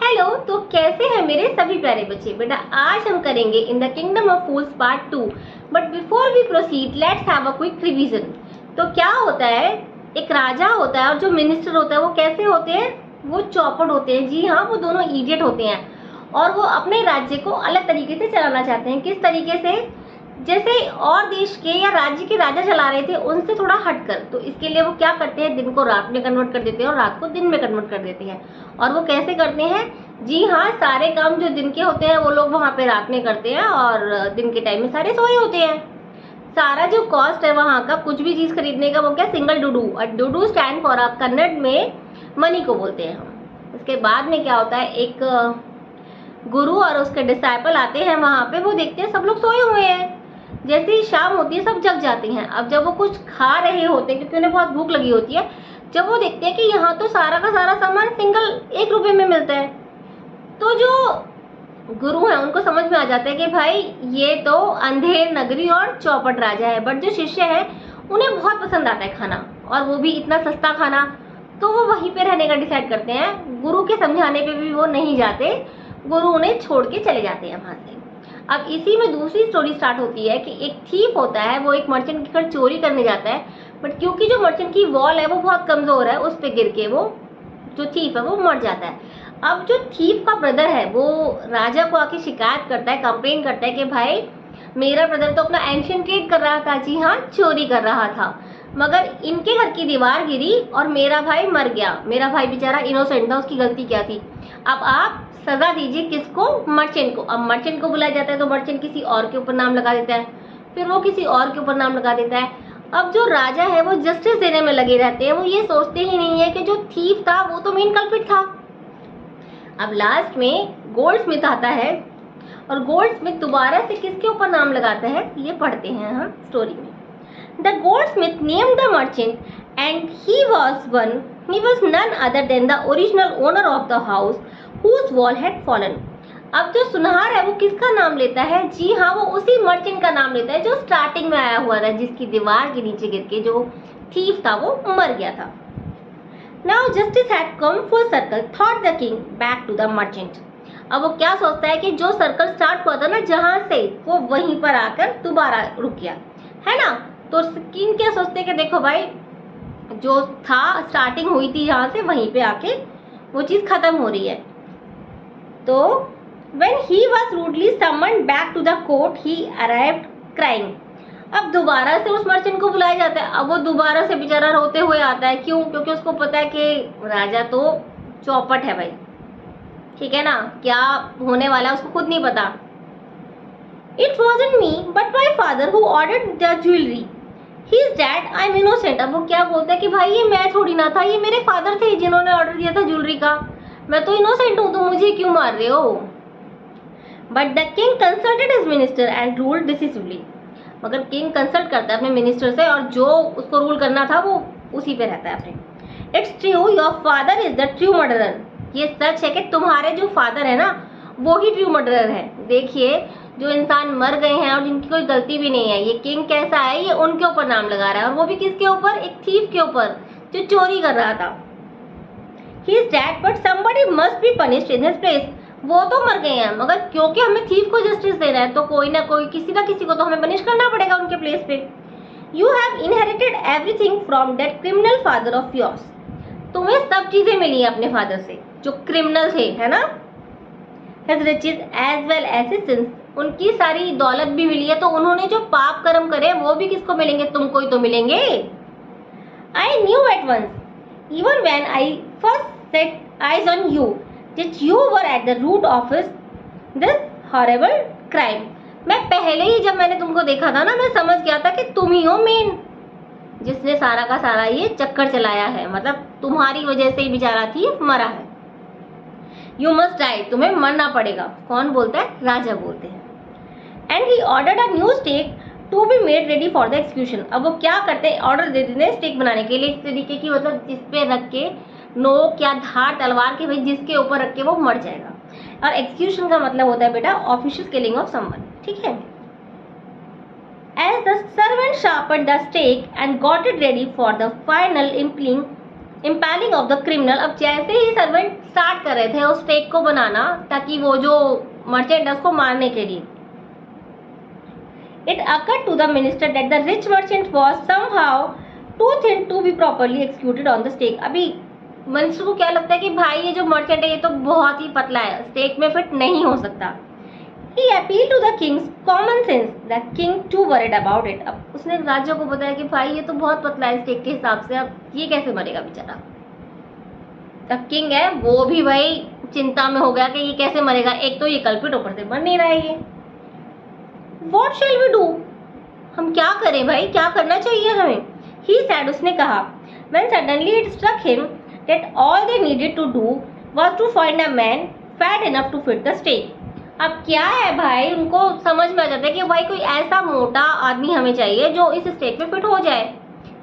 Hello, तो कैसे हैं मेरे सभी प्यारे बच्चे। बेटा आज हम करेंगे in the kingdom of fools part 2। But before we proceed let's have a quick revision. तो क्या होता है, एक राजा होता है और जो मिनिस्टर होता है वो कैसे होते हैं, वो चौपट होते हैं। जी हाँ, वो दोनों इडियट होते हैं और वो अपने राज्य को अलग तरीके से चलाना चाहते हैं। किस तरीके से, जैसे और देश के या राज्य के राजा चला रहे थे उनसे थोड़ा हटकर। तो इसके लिए वो क्या करते हैं, दिन को रात में कन्वर्ट कर देते हैं और रात को दिन में कन्वर्ट कर देते हैं। और वो कैसे करते हैं, जी हाँ, सारे काम जो दिन के होते हैं वो लोग वहाँ पे रात में करते हैं और दिन के टाइम में सारे सोए होते हैं। सारा जो कॉस्ट है वहाँ का कुछ भी चीज खरीदने का, वो क्या, सिंगल डुडू। और डुडू स्टैंड फॉर कन्नड़ में मनी को बोलते हैं हम। उसके बाद में क्या होता है, एक गुरु और उसके डिसाइपल आते हैं वहाँ पे। वो देखते हैं सब लोग सोए हुए हैं। जैसे ही शाम होती है सब जग जाते हैं। अब जब वो कुछ खा रहे होते हैं क्योंकि उन्हें बहुत भूख लगी होती है, जब वो देखते हैं कि यहाँ तो सारा का सारा सामान सिंगल 1 रुपए में मिलता है, तो जो गुरु है उनको समझ में आ जाता है कि भाई ये तो अंधेर नगरी और चौपट राजा है। बट जो शिष्य है उन्हें बहुत पसंद आता है खाना, और वो भी इतना सस्ता खाना। तो वो वहीं पे रहने का डिसाइड करते हैं। गुरु के समझाने पे भी वो नहीं जाते, गुरु उन्हें छोड़ के चले जाते हैं वहां से। अब इसी में दूसरी स्टोरी स्टार्ट होती है कि एक थीफ होता है, वो एक मर्चेंट के घर चोरी करने जाता है। बट क्योंकि जो मर्चेंट की वॉल है वो बहुत कमजोर है, उस पे गिर के वो जो थीफ है वो मर जाता है। अब जो थीफ का ब्रदर है वो राजा को आके शिकायत करता है, कंप्लेन करता है कि भाई मेरा ब्रदर तो अपना एंशियंट ट्रेड कर रहा था, जी हाँ, चोरी कर रहा था, मगर इनके घर की दीवार गिरी और मेरा भाई मर गया। मेरा भाई बेचारा इनोसेंट था, उसकी गलती क्या थी। अब आप सजा दीजिए किसको, मर्चेंट को। अब मर्चेंट को बुलाया जाता है तो मर्चेंट किसी और के ऊपर नाम लगा देता है, फिर वो किसी और के ऊपर नाम लगा देता है। अब जो राजा है वो जस्टिस देने में लगे रहते हैं। वो ये सोचते ही नहीं है कि जो थीफ था वो तो मेन कल्प्रिट था। अब लास्ट में गोल्ड स्मिथ आता है और गोल्ड स्मिथ दोबारा से किसके ऊपर नाम लगाता है, ये पढ़ते हैं हम स्टोरी में। The gold Smith named the merchant and he was none other than the original owner of the house whose wall had fallen। अब जो सुनहार है वो किसका नाम लेता है, जी हाँ, वो उसी मर्चेंट का नाम लेता है जो स्टार्टिंग में आया हुआ था, जिसकी दीवार के नीचे गिर के जो थीफ था वो मर गया था। Now justice had come full circle, thought the king, back to the merchant। अब वो क्या सोचता है कि जो सर्कल स्टार्ट हुआ था ना जहां से, वो वहीं पर आकर दोबारा रुक गया है ना। तो किंग क्या सोचते हैं कि देखो भाई, जो था स्टार्टिंग हुई थी जहां से, वहीं पे आके वो चीज खत्म हो रही है। तो when he was rudely summoned back to the court, he arrived crying। अब दोबारा से उस मर्चेंट को बुलाया जाता है। अब वो दोबारा से बेचारा रोते हुए आता है। क्यों, क्योंकि उसको पता है कि राजा तो चौपट है भाई, ठीक है ना, क्या होने वाला है उसको खुद नहीं पता। It wasn't me but my father who ordered the jewelry, his dad, I'm innocent। अब वो क्या बोलता है कि भाई ये मैं थोड़ी ना था, ये मेरे फादर थे जिन्होंने ऑर्डर दिया था ज्वेलरी का, मैं तो इनोसेंट हूँ, तो मुझे क्यों मार रहे हो। But the king consulted his minister and ruled decisively। मगर किंग कंसल्ट करता है अपने मिनिस्टर से और जो उसको रूल करना था वो उसी पे रहता है अपने। It's true your father is the true murderer. ये सच है कि तुम्हारे जो फादर है ना वो ही ट्रू मर्डरर है। देखिए, जो इंसान मर गए हैं और जिनकी कोई गलती भी नहीं है, ये किंग कैसा है, ये उनके ऊपर नाम लगा रहा है, और वो भी किसके ऊपर, एक थीफ के ऊपर जो चोरी कर रहा था। He is dead but somebody must be punished in his place. वो तो मर गए हैं, मगर क्योंकि हमें थीफ को जस्टिस देना है तो कोई ना कोई, किसी ना किसी को तो हमें पनिश करना पड़ेगा उनके प्लेस पे। You have inherited everything from that criminal father of yours. तुम्हें सब चीजें मिली है अपने फादर से जो क्रिमिनल थे, है ना। His riches as well as his sins. उनकी सारी दौलत भी मिली है, तो उन्होंने जो पाप कर्म करे वो भी किसको मिलेंगे, तुमको ही तो मिलेंगे। I knew at once even when I first set eyes on you that you were at the root of this horrible crime। मैं पहले ही जब मैंने तुमको देखा था ना, मैं समझ गया था कि तुम ही हो मेन जिसने सारा का सारा ये चक्कर चलाया है, मतलब तुम्हारी वजह से ही बेचारा थी मरा है। यू मस्ट डाई, तुम्हें मरना पड़ेगा। कौन बोलता है, राजा बोलते हैं। And he ordered a new stake to be made ready for the execution. अब वो क्या करते हैं, ऑर्डर दे देते हैं स्टेक बनाने के लिए, इस तरीके की, मतलब जिस पे रख के नोक या धार तलवार के, भाई जिसके ऊपर रख के वो मर जाएगा। और एक्सक्यूशन का मतलब होता है बेटा ऑफिशियल किलिंग ऑफ समवन, ठीक है। As the servant sharpened the stake and got it ready for the final impaling, impaling of the criminal. अब जैसे ही सर्वेंट स्टार्ट कर रहे थे उस स्टेक को बनाना ताकि वो जो मर्चेंट है उसको मारने के लिए, it occurred to the minister that the rich merchant was somehow too thin to be properly executed on the stake. अभी मिनिस्टर को क्या लगता है कि भाई ये जो मर्चेंट है ये तो बहुत ही पतला है, स्टेक में फिट नहीं हो सकता। He appealed to the king's common sense. The king too worried about it. अब उसने राजा को बताया कि भाई ये तो बहुत पतला है स्टेक के हिसाब से, अब ये कैसे मरेगा बेचारा। द किंग है वो भी भाई चिंता में हो गया कि ये कैसे मरेगा, एक तो ये कल्पित ऊपर से मर नहीं रहा है ये। What shall we do? हम क्या करें भाई, क्या करना चाहिए हमें? He said, उसने कहा। When suddenly it struck him that all they needed to do was to find a man fat enough to fit the stake. अब क्या है भाई, उनको समझ में आ जाता है कि भाई कोई ऐसा मोटा आदमी हमें चाहिए जो इस स्टेक में फिट हो जाए,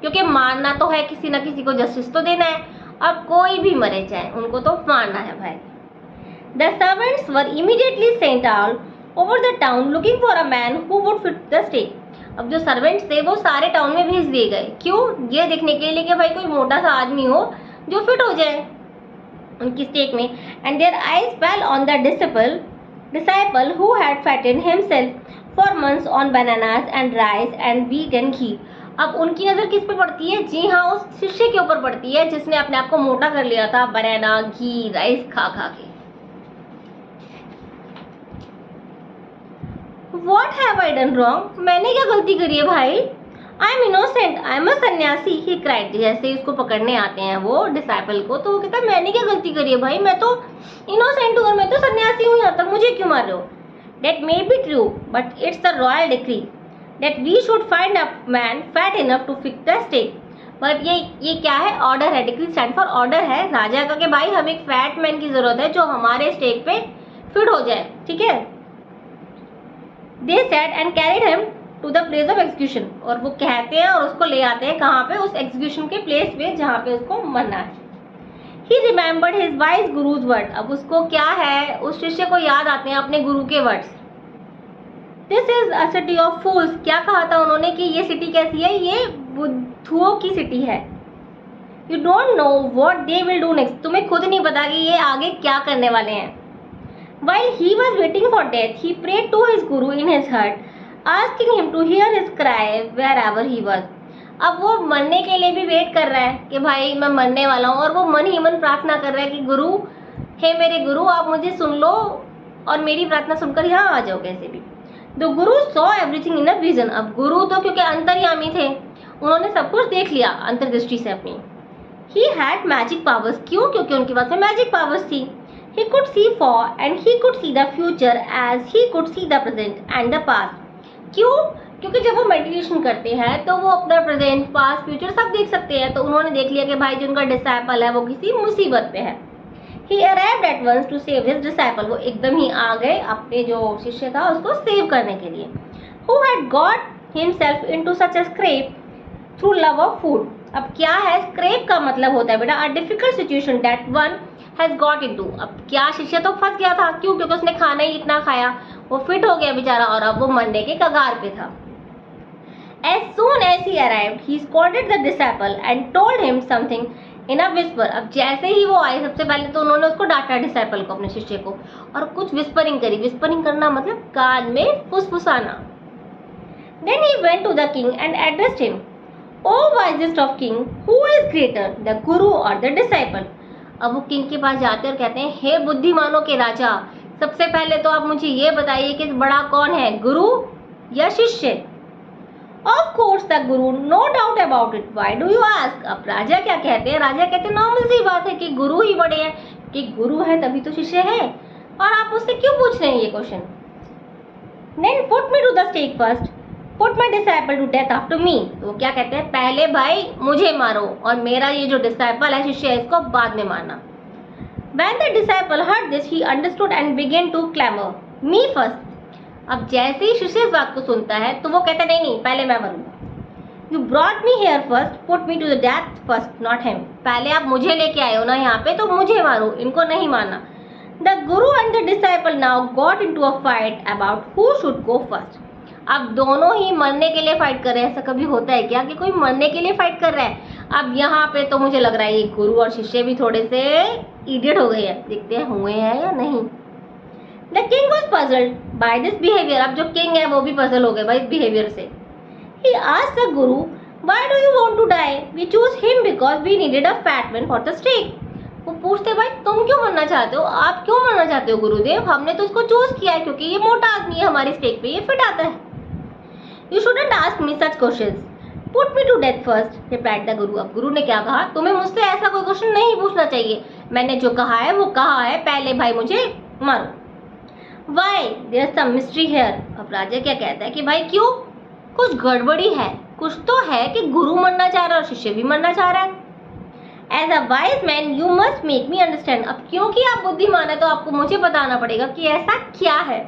क्योंकि मारना तो है, किसी ना किसी को जस्टिस तो देना है। अब कोई भी मरे जाए उनको तो मारना है भाई। The servants were immediately sent out over the town looking for a man who would fit the stake. अब जो सर्वेंट्स थे वो सारे टाउन में भेज दिए गए, क्यों? ये देखने के लिए कि भाई कोई मोटा सा आदमी हो जो फिट हो जाए उनकी स्टेक में। And their eyes fell on the disciple who had fattened himself for months on bananas and rice and wheat and ghee. अब उनकी नजर किस पे पड़ती है? जी हाँ, उस शिष्य के ऊपर पड़ती है जिसने अपने आप को मोटा कर लिया था बनाना घी राइस खा खा के। What have I done wrong? मैंने क्या गलती करी है भाई? I am innocent, I am a सन्यासी, he cried. जैसे उसको पकड़ने आते हैं वो डिसाइपल को, तो वो कहता है मैंने क्या गलती करी है भाई, मैं तो इनोसेंट हूँ और मैं तो सन्यासी हूँ, यहाँ तक मुझे क्यों मार रहे हो? That may be true, but it's the royal decree that we should find a man fat enough to fit the stake. पर ये क्या है? ऑर्डर है, डिक्री स्टैंड फॉर ऑर्डर है राजा का कि भाई हमें एक फैट मैन की जरूरत है जो हमारे स्टेक पे फिट हो जाए, ठीक है? They said and carried him to the place of execution. और वो कहते हैं और उसको ले आते हैं कहाँ पे? उस एग्जीक्यूशन के प्लेस पे जहाँ पे उसको मरना है। He remembered his wise guru's word. अब उसको क्या है, उस शिष्य को याद आते हैं अपने गुरु के words. This is a city of fools. क्या कहा था उन्होंने कि ये सिटी कैसी है? ये बुद्धुओं की सिटी है। You don't know what they will do next. तुम्हें खुद नहीं पता कि ये आगे क्या करने वाले हैं। While he was waiting for death, he prayed to his guru in his heart, asking him to hear his cry wherever he was. अब वो मरने के लिए भी वेट कर रहा है कि भाई मैं मरने वाला हूँ, और वो मन ही मन प्रार्थना कर रहा है कि गुरु, हे मेरे गुरु, आप मुझे सुन लो और मेरी प्रार्थना सुनकर यहाँ आ जाओ कैसे भी। The Guru saw everything in a vision. अब गुरु तो क्योंकि अंतर्यामी थे, उन्होंने सब कुछ देख लिया अंतर्दृष्टि से अपनी। He had magic powers. क्यों? क्योंकि उनके पास में मैजिक पावर्स थी। He could see for and he could see the future as he could see the present and the past. क्यों? क्योंकि जब वो मेडिटेशन करते हैं तो वो अपना प्रेजेंट पास्ट फ्यूचर सब देख सकते हैं। तो उन्होंने देख लिया कि भाई जो उनका डिसाइपल है वो किसी मुसीबत पे है। He arrived at once to save his disciple. वो एकदम ही आ गए अपने जो शिष्य था उसको सेव करने के लिए। Who had got himself into such a scrape through love of food. अब क्या है? स्क्रेप का मतलब होता है बेटा a difficult situation that one has got into. अब क्या शिष्य तो फंस गया था, क्यों? क्योंकि उसने खाना ही इतना खाया, वो फिट हो गया बेचारा और अब वो मरने के कगार पे था। As soon as he arrived, he scolded the disciple and told him something in a whisper. अब जैसे ही वो आए सबसे पहले तो उन्होंने उसको डांटा, डिसाइपल को, अपने शिष्य को, और कुछ विस्परिंग करी। विस्परिंग करना मतलब कान में फुसफुसाना। Then he went to the king and addressed him, O wisest of king, who is greater, the guru or the disciple? अब वो किंग के पास जाते और कहते हैं, हे बुद्धिमानों के राजा, सबसे पहले तो आप मुझे ये बताइए कि बड़ा कौन है, गुरु या शिष्य? Of course the guru, no doubt about it. Why do you ask? अब राजा क्या कहते हैं? राजा कहते हैं नॉर्मल सी बात है कि गुरु ही बड़े हैं, कि गुरु है तभी तो शिष्य है, और आप उससे क्यों पूछ रहे हैं ये question? Then put me to the stake first. Put my disciple to death after me. तो क्या कहते हैं? पहले भाई मुझे मारो और मेरा ये जो डिसाइपल है, शिष्य है, इसको बाद में मारना। When the disciple heard this, he understood and began to clamor, me first. अब जैसे ही शिष्य इस बात को सुनता है तो वो कहता है नहीं नहीं, पहले मैं मरूंगा। You brought me here first, put me to the death first, not him. पहले आप मुझे लेके आए हो ना यहाँ पे, तो मुझे मारो, इनको नहीं मारना। The guru and the disciple now got into a fight about who should go first. अब दोनों ही मरने के लिए फाइट कर रहे हैं। ऐसा कभी होता है क्या कि कोई मरने के लिए फाइट कर रहा है? अब यहाँ पे तो मुझे लग रहा है ये गुरु और शिष्य भी थोड़े से इडियट हो गए हैं, देखते हैं हुए हैं या नहीं। The king was puzzled by this behaviour, अब जो किंग है वो भी पजल हो गए भाई इस बिहेवियर से। He asked the guru, why do you want to die, we choose him because we needed a fat man for the stake. वो पूछते भाई तुम क्यों मरना चाहते हो, आप क्यों मरना चाहते हो गुरुदेव, हमने तो उसको चूज किया है क्योंकि ये मोटा आदमी है, हमारी स्टेक पे ये फिट आता है। You shouldn't ask me such questions, put me to death first, replied the guru. अब गुरु ने क्या कहा, तुम्हें मुझसे ऐसा कोई क्वेश्चन नहीं पूछना चाहिए, मैंने जो कहा है वो कहा है, पहले भाई मुझे मारो। Why there some mystery here, अब राजा क्या कहता है कि भाई क्यों, कुछ गड़बड़ी है, कुछ तो है कि गुरु मरना चाह रहा है और शिष्य भी मरना चाह रहा है। As a wise man you must make me understand, अब क्योंकि आप बुद्धिमान है तो आपको मुझे बताना पड़ेगा कि ऐसा क्या है।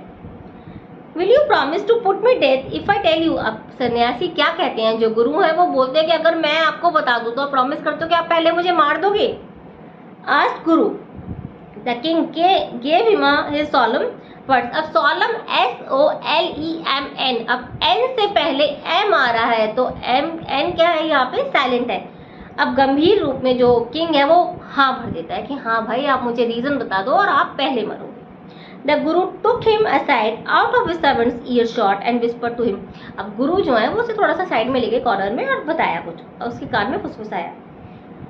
Will you promise to put me death if I tell you, अब सन्यासी क्या कहते हैं, जो गुरु है वो बोलते हैं कि अगर मैं आपको बता दूं तो प्रॉमिस करते हो कि आप पहले मुझे मार दोगे। Ask guru, the king gave him his solemn words, अब सोलम SOLEMN, अब N से पहले M आ रहा है तो N क्या है यहाँ पे, साइलेंट है। अब गंभीर रूप में जो किंग है वो हाँ भर देता है कि हाँ भाई आप मुझे रीजन बता दो और आप पहले मरोगे। The Guru took him aside out of his servant's earshot and whispered to him, अब गुरु जो है वो उसे थोड़ा सा साइड में ले गए कॉर्नर में और बताया कुछ, और उसके कान में फुसफुसाया।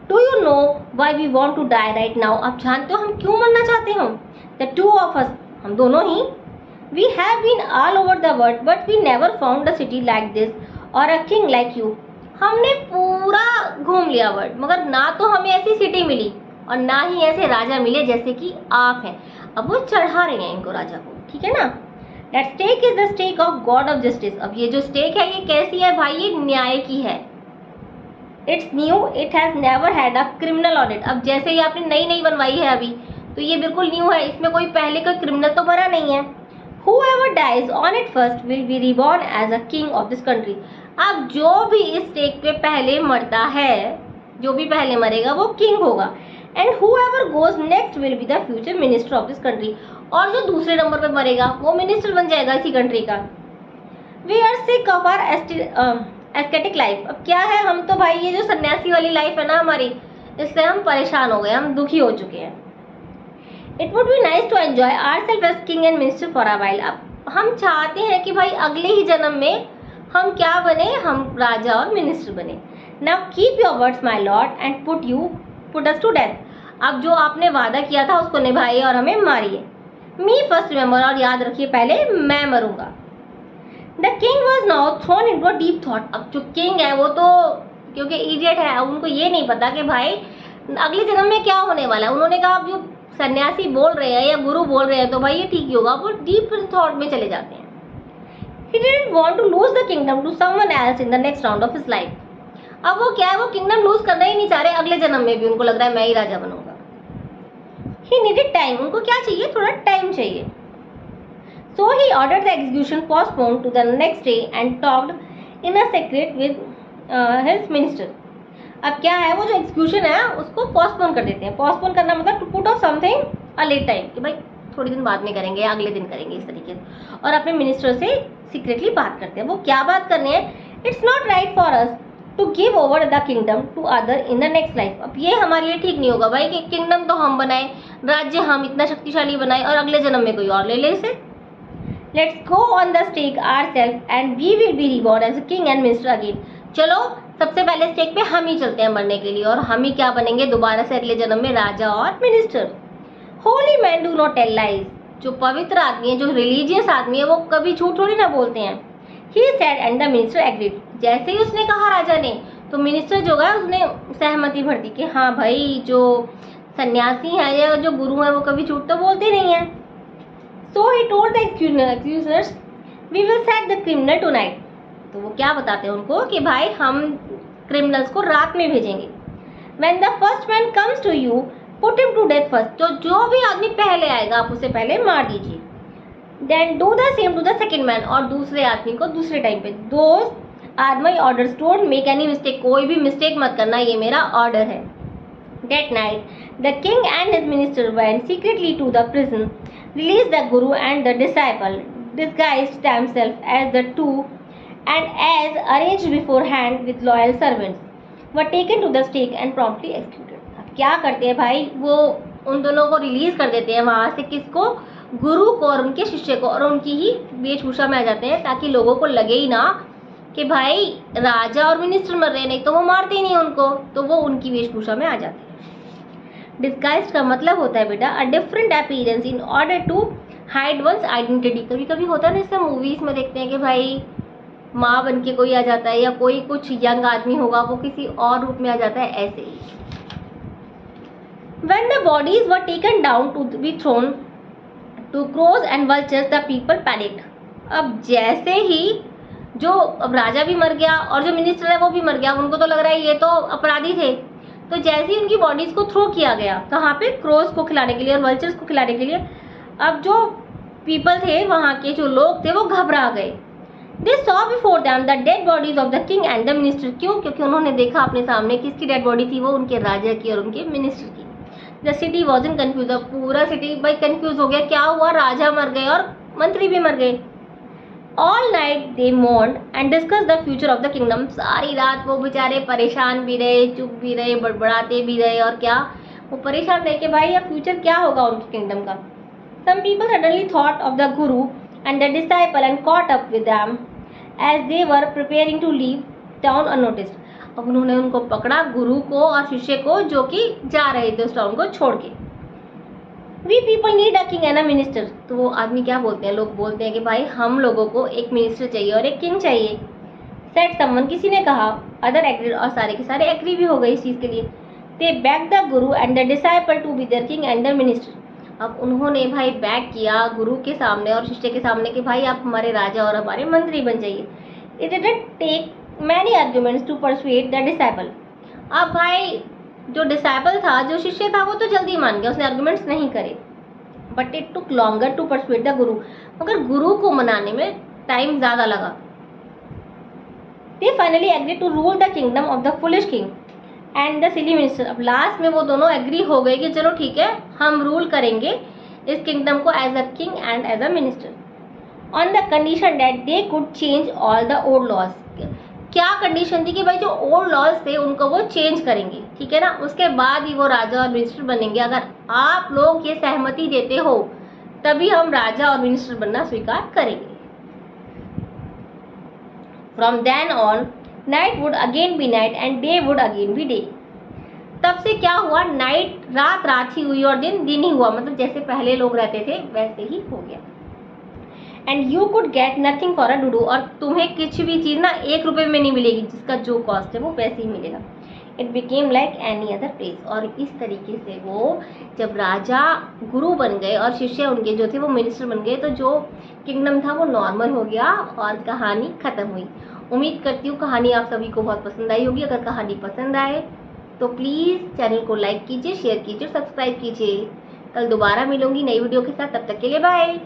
Do you know why we want to die right now, आप जानते हो हम क्यों मरना चाहते हो। The two of us, हम दोनों ही। We have been all over the world but we never found a city like this or a king like you, हमने पूरा घूम लिया वर्ल्ड मगर ना तो हमें ऐसी सिटी मिली और ना ही ऐसे राजा मिले जैसे कि आप हैं। अब वो चढ़ा रहे हैं इनको राजा को, ठीक है ना। That stake is the stake of God of justice, अब ये जो स्टेक है ये कैसी है भाई, ये न्याय की है। It's new, it has never had a criminal on it, अब जैसे ही आपने नई बनवाई है अभी तो ये बिल्कुल न्यू है, इसमें कोई पहले कोई क्रिमिनल तो भरा नहीं है। Whoever dies on it first will be reborn as a king of this country, अब जो भी इस स्टेक पे पहले मरता है, जो भी पहले मरेगा वो किंग होगा। And whoever goes next will be the future minister of this country, और जो दूसरे नंबर पे मरेगा वो मिनिस्टर बन जाएगा इसी कंट्री का। We are sick of our ascetic life, अब क्या है, हम तो भाई ये जो सन्यासी वाली लाइफ है ना हमारी, इससे हम परेशान हो गए, हम दुखी हो चुके हैं। It would be nice to enjoy ourselves as king and minister for a while, अब हम चाहते हैं कि भाई अगले ही जन्म में हम क्या बने, हम राजा और मिनिस्टर बने। Now keep your words my lord and put us to death, अब जो आपने वादा किया था उसको निभाइए और हमें मारिए। Me first remember, और याद रखिए पहले मैं मरूंगा। The king was now thrown into a deep thought, अब जो किंग है वो तो क्योंकि इडियट है, उनको ये नहीं पता कि भाई अगले जन्म में क्या होने वाला है। उन्होंने कहा अब जो सन्यासी बोल रहे हैं या गुरु बोल रहे हैं तो भाई ये ठीक ही होगा, वो डीप थॉट में चले जाते हैं। He didn't want to lose the kingdom to someone else in the next round of his life, अब वो क्या है, वो किंगडम लूज करना ही नहीं चाह रहे, अगले जन्म में भी उनको लग रहा है मैं ही राजा बनूंगा। He needed time, उनको क्या चाहिए, थोड़ा टाइम चाहिए। So he ordered the execution postponed to the next day and talked in a secret with his minister, अब क्या है, वो जो एग्जीक्यूशन है उसको पोस्टपोन कर देते हैं। पोस्टपोन करना मतलब to put off something a late time, कि भाई थोड़ी दिन बाद में करेंगे, अगले दिन करेंगे, इस तरीके से, और अपने मिनिस्टर से सीक्रेटली बात करते हैं। वो क्या बात करनी है, it's not right for us to give over the kingdom to other in the next life, अब ये हमारे लिए ठीक नहीं होगा भाई कि किंगडम तो हम बनाए, राज्य हम इतना शक्तिशाली बनाए और अगले जन्म में कोई और ले ले इसे। Let's go on the stake ourself and we will be reborn as a king and minister again, चलो सबसे पहले स्टेक पे हम ही चलते हैं मरने के लिए और हम ही क्या बनेंगे दोबारा से अगले जन्म में, राजा और minister. Holy man do not tell lies, जो पवित्र आदमी है, जो रिलीजियस आदमी है, वो कभी झूठ थोड़ी ना बोलते हैं। He said and the minister agreed, जैसे ही उसने कहा राजा ने तो मिनिस्टर जो है उसने सहमति भर दी कि हाँ भाई जो सन्यासी है या जो गुरु है वो कभी झूठ तो बोलते नहीं है। So he told the accusers we will set the criminal tonight, तो वो क्या बताते हैं उनको कि भाई हम क्रिमिनल्स को रात में भेजेंगे। When the first man comes to you, put him to death first, तो जो भी आदमी पहले आएगा आप उसे पहले मार दीजिए। Then do the same to the second man, और दूसरे आदमी को दूसरे टाइम पे। Those are my orders, don't make any mistake, कोई भी मिस्टेक मत करना, ये मेरा ऑर्डर है। That night, the king and his minister went secretly to the prison, released the guru and the disciple, disguised themselves as the two and as arranged beforehand with loyal servants. Were taken to the stake and promptly executed. अब क्या करते हैं भाई, वो उन दोनों को release कर देते हैं वहां से, किसको, गुरु को और उनके शिष्य को, और उनकी ही वेशभूषा में आ जाते हैं, ताकि लोगों को लगे ही ना कि भाई राजा और मिनिस्टर मर रहे हैं, नहीं तो वो मारते ही नहीं उनको, तो वो उनकी वेशभूषा में आ जाते हैं। डिस्गाइज का मतलब होता है बेटा a different appearance in order to hide one's identity. कभी कभी होता है ना, जैसे मूवीज में देखते हैं कि भाई माँ बन के कोई आ जाता है, या कोई कुछ यंग आदमी होगा वो किसी और रूप में आ जाता है, ऐसे ही। When the bodies were taken down to be thrown to crows and vultures, the people panicked. अब जैसे ही जो अब राजा भी मर गया और जो मिनिस्टर है वो भी मर गया, उनको तो लग रहा है ये तो अपराधी थे, तो जैसे ही उनकी बॉडीज को थ्रो किया गया कहाँ पे, क्रोज को खिलाने के लिए और वल्चर्स को खिलाने के लिए, अब जो पीपल थे, वहाँ के जो लोग थे, वो घबरा गए। They saw before them the dead bodies of the king and the minister। क्यों? क्योंकि उन्होंने देखा अपने सामने किसकी डेड बॉडी थी, वो उनके राजा की और उनके मिनिस्टर की। The city was in confusion। पूरा सिटी भाई कंफ्यूज हो गया, क्या हुआ, राजा मर गए और मंत्री भी मर गए। All night they mourned and discussed the future of the kingdom। सारी रात वो बेचारे परेशान भी रहे, चुप भी रहे, बड़बड़ाते भी रहे, और क्या, वो परेशान रहे कि भाई अब फ्यूचर क्या होगा उनके किंगडम का। Some people suddenly thought of the guru and the disciple and caught up with them as they were preparing to leave town unnoticed। अब उन्होंने उनको पकड़ा, गुरु को और शिष्य को, जो कि जा रहे थे उस टाउन को छोड़ के। We people need a king and a minister। तो वो आदमी क्या बोलते हैं, लोग बोलते हैं कि भाई हम लोगों को एक मिनिस्टर चाहिए और एक किंग चाहिए। Said someone, किसी ने कहा। Other agreed, और सारे के सारे एग्री भी हो गए इस चीज़ के लिए। They begged the guru and the disciple to be their king and their minister। अब उन्होंने भाई बैक किया गुरु के सामने और शिष्य के सामने कि भाई आप हमारे राजा और हमारे मंत्री बन जाइए। It didn't take many arguments to persuade the disciple। अब भाई जो डिसाइपल था, जो शिष्य था, वो तो जल्दी मान गया, उसने आर्गुमेंट्स नहीं करे। But it took longer to persuade the guru. मगर गुरु को मनाने में टाइम ज़्यादा लगा। They finally agreed to rule the kingdom of the foolish king and the silly minister। अब लास्ट में वो दोनों एग्री हो गए कि चलो ठीक है, हम रूल करेंगे इस किंगडम को as a king and as a minister, on the condition that they could change all the old laws. क्या कंडीशन थी कि भाई जो ओल्ड लॉज थे उनको वो चेंज करेंगे, ठीक है ना, उसके बाद ही वो राजा और मिनिस्टर बनेंगे। अगर आप लोग ये सहमति देते हो तभी हम राजा और मिनिस्टर बनना स्वीकार करेंगे। From then on night would again be night and day would again be day. तब से क्या हुआ, नाइट रात रात ही हुई और दिन दिन ही हुआ, मतलब जैसे पहले लोग रहते थे वैसे ही हो गया। And you could get nothing for a doodoo. और तुम्हें कुछ भी चीज़ ना 1 रुपये में नहीं मिलेगी, जिसका जो कॉस्ट है वो वैसे ही मिलेगा। It became like any other place. और इस तरीके से वो जब राजा गुरु बन गए और शिष्य उनके जो थे वो मिनिस्टर बन गए, तो जो किंगडम था वो नॉर्मल हो गया और कहानी ख़त्म हुई। उम्मीद करती हूँ कहानी आप सभी को बहुत पसंद आई होगी। अगर कहानी पसंद आए तो प्लीज़ चैनल को लाइक कीजिए, शेयर कीजिए, सब्सक्राइब कीजिए। कल दोबारा मिलूंगी नई वीडियो के साथ, तब तक के लिए बाय।